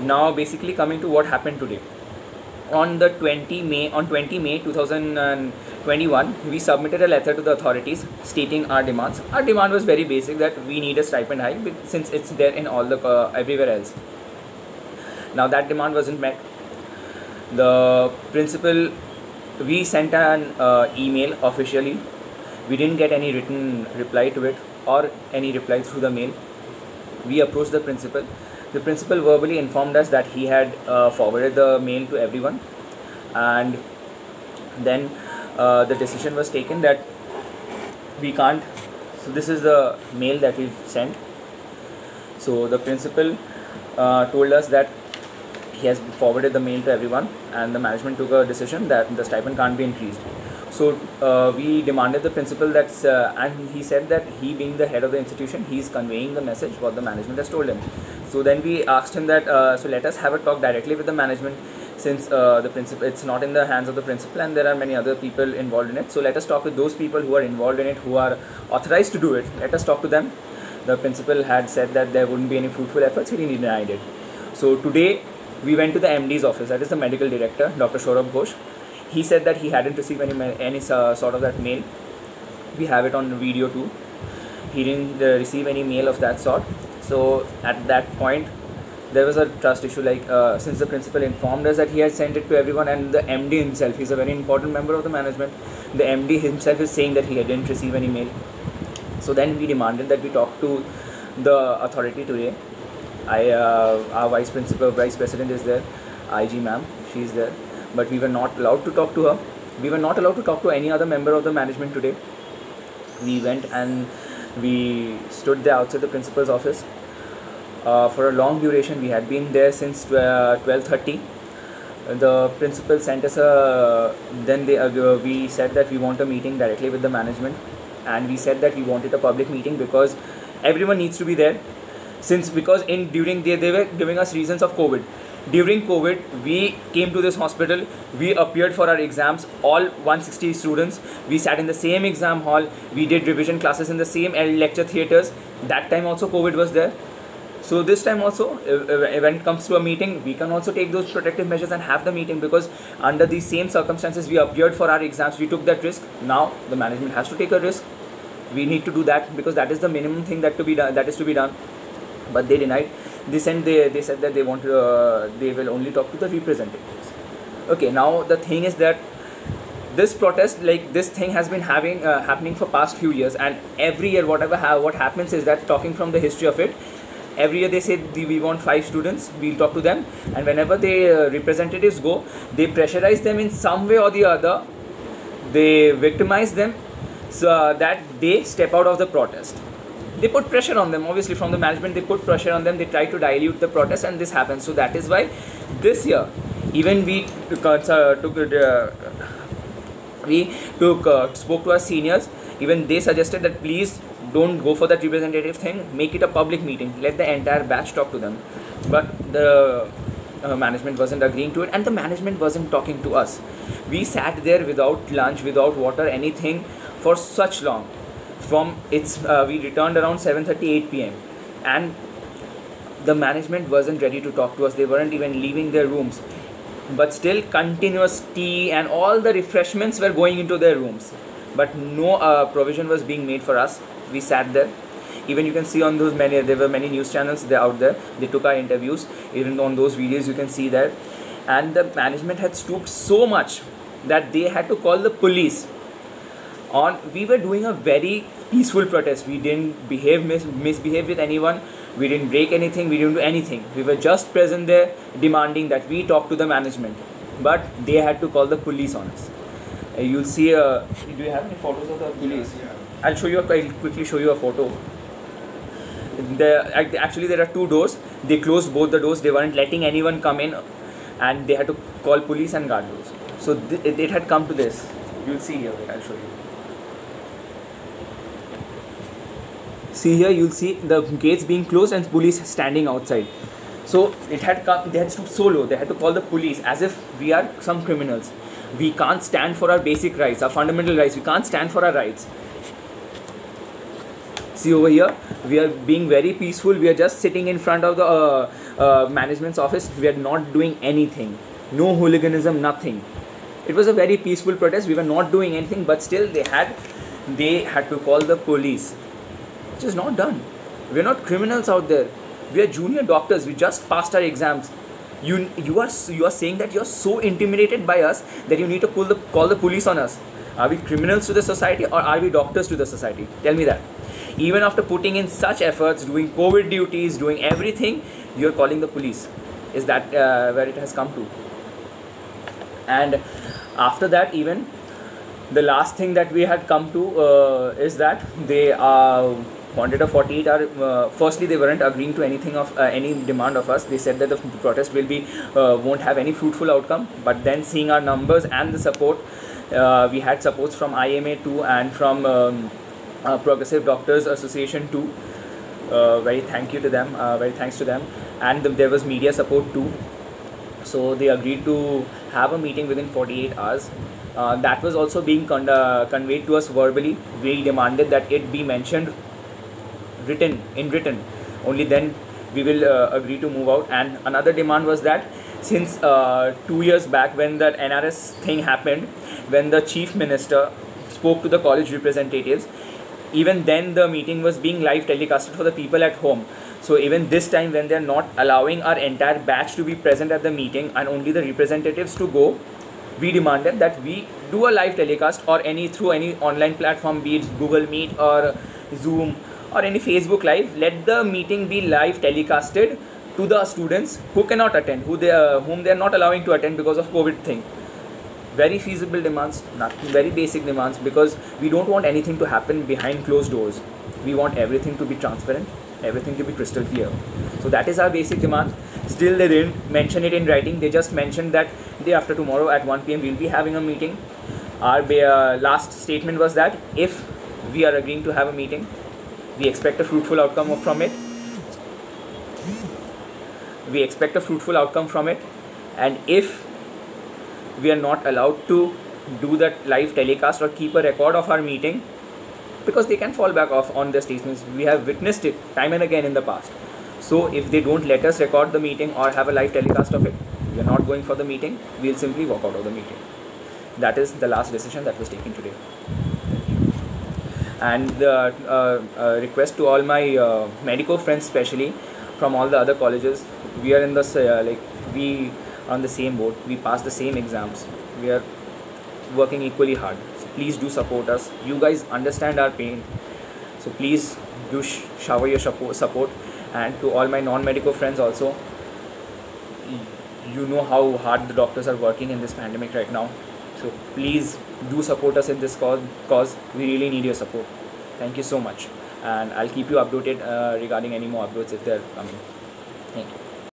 Now basically coming to what happened today. On 20 May 2021, we submitted a letter to the authorities stating our demands. Our demand was very basic, that we need a stipend hike since it's there in all the everywhere else. Now that demand wasn't met. The principal, we sent an email officially. We didn't get any written reply to it or any reply through the mail. We approached the principal. The principal verbally informed us that he had forwarded the mail to everyone, and then the decision was taken that we can't. So this is the mail that we've sent. So the principal told us that he has forwarded the mail to everyone, and the management took a decision that the stipend can't be increased. So we demanded the principal that, and he said that he, being the head of the institution, he is conveying the message what the management has told him. So then we asked him that, so let us have a talk directly with the management, since the principal, it's not in the hands of the principal, and there are many other people involved in it. So let us talk with those people who are involved in it, who are authorized to do it. Let us talk to them. The principal had said that there wouldn't be any fruitful efforts. He denied it. So today we went to the MD's office, that is the medical director, Dr. Saurabh Ghosh. He said that he hadn't received any sort of that mail. We have it on video too. He didn't receive any mail of that sort. So at that point, there was a trust issue. Like since the principal informed us that he had sent it to everyone, and the MD himself, he's a very important member of the management. The MD himself is saying that he didn't receive any mail. So then we demanded that we talk to the authority today. Our vice president is there, IG ma'am, she's there. But we were not allowed to talk to her. We were not allowed to talk to any other member of the management today. We went and we stood there outside the principal's office for a long duration. We had been there since 12:30. The principal sent us we said that we want a meeting directly with the management, and we said that we wanted a public meeting because everyone needs to be there. Because during they were giving us reasons of COVID. During COVID, we came to this hospital, we appeared for our exams, all 160 students, we sat in the same exam hall, we did revision classes in the same lecture theatres. That time also COVID was there. So this time also, when it comes to a meeting, we can also take those protective measures and have the meeting, because under these same circumstances, we appeared for our exams, we took that risk. Now the management has to take a risk. We need to do that because that is the minimum thing that is to be done. But they denied. They said that they want to, they will only talk to the representatives. Okay, now the thing is that this protest, like this thing has been happening for past few years, and every year what happens is that, talking from the history of it, every year they say we want 5 students, we'll talk to them, and whenever the representatives go, they pressurize them in some way or the other, they victimize them so that they step out of the protest. They put pressure on them, obviously from the management, they put pressure on them, they try to dilute the protest, and this happens. So that is why this year, even we spoke to our seniors, even they suggested that please don't go for that representative thing, make it a public meeting, let the entire batch talk to them. But the management wasn't agreeing to it, and the management wasn't talking to us. We sat there without lunch, without water, anything for such long. We returned around 7:38 p.m. and the management wasn't ready to talk to us. They weren't even leaving their rooms, but still continuous tea and all the refreshments were going into their rooms, but no provision was being made for us. We sat there. Even you can see on those there were many news channels out there, they took our interviews. Even on those videos you can see that, and the management had stooped so much that they had to call the police. We were doing a very peaceful protest. We didn't misbehave with anyone. We didn't break anything. We didn't do anything. We were just present there demanding that we talk to the management. But they had to call the police on us. You'll see. Do you have any photos of the police? I'll quickly show you a photo. Actually, there are 2 doors. They closed both the doors. They weren't letting anyone come in, and they had to call police and guard those. So it had come to this. You'll see here. I'll show you. See here, you'll see the gates being closed and police standing outside. So they had stooped so low, they had to call the police as if we are some criminals. We can't stand for our basic rights, our fundamental rights. We can't stand for our rights. See over here, we are being very peaceful. We are just sitting in front of management's office, we are not doing anything. No hooliganism, nothing. It was a very peaceful protest. We were not doing anything, but still they had to call the police, which is not done. We are not criminals out there. We are junior doctors. We just passed our exams. You are saying that you are so intimidated by us that you need to call the police on us. Are we criminals to the society, or are we doctors to the society? Tell me that. Even after putting in such efforts, doing COVID duties, doing everything, you are calling the police. Is that where it has come to? And after that, even the last thing that we had come to is that they wanted a 48-hour. Firstly, they weren't agreeing to anything of any demand of us. They said that the protest won't have any fruitful outcome. But then, seeing our numbers and the support, we had supports from IMA too, and from Progressive Doctors Association too. Very thank you to them. Very thanks to them. And there was media support too. So they agreed to have a meeting within 48 hours. That was also being conveyed to us verbally. We demanded that it be mentioned in written. Only then we will agree to move out. And another demand was that since 2 years back, when that NRS thing happened, when the chief minister spoke to the college representatives, even then the meeting was being live telecasted for the people at home. So even this time, when they are not allowing our entire batch to be present at the meeting and only the representatives to go, we demanded that we do a live telecast or through any online platform, be it Google Meet or Zoom or any Facebook Live. Let the meeting be live telecasted to the students who cannot attend, whom they are not allowing to attend because of COVID thing. Very feasible demands, very basic demands, because we don't want anything to happen behind closed doors. We want everything to be transparent, everything to be crystal clear. So that is our basic demand. Still, they didn't mention it in writing. They just mentioned that day after tomorrow at 1 PM we'll be having a meeting. Our last statement was that if we are agreeing to have a meeting, we expect a fruitful outcome from it. And if we are not allowed to do that live telecast or keep a record of our meeting, because they can fall back off on their statements. We have witnessed it time and again in the past. So if they don't let us record the meeting or have a live telecast of it, we are not going for the meeting. We'll simply walk out of the meeting. That is the last decision that was taken today. And the request to all my medico friends, especially from all the other colleges, we are in the we on the same boat. We passed the same exams. We are working equally hard. So please do support us. You guys understand our pain. So please do shower your support. And to all my non-medico friends also, you know how hard the doctors are working in this pandemic right now. So please do support us in this cause we really need your support. Thank you so much. And I'll keep you updated regarding any more uploads if they're coming. Thank you.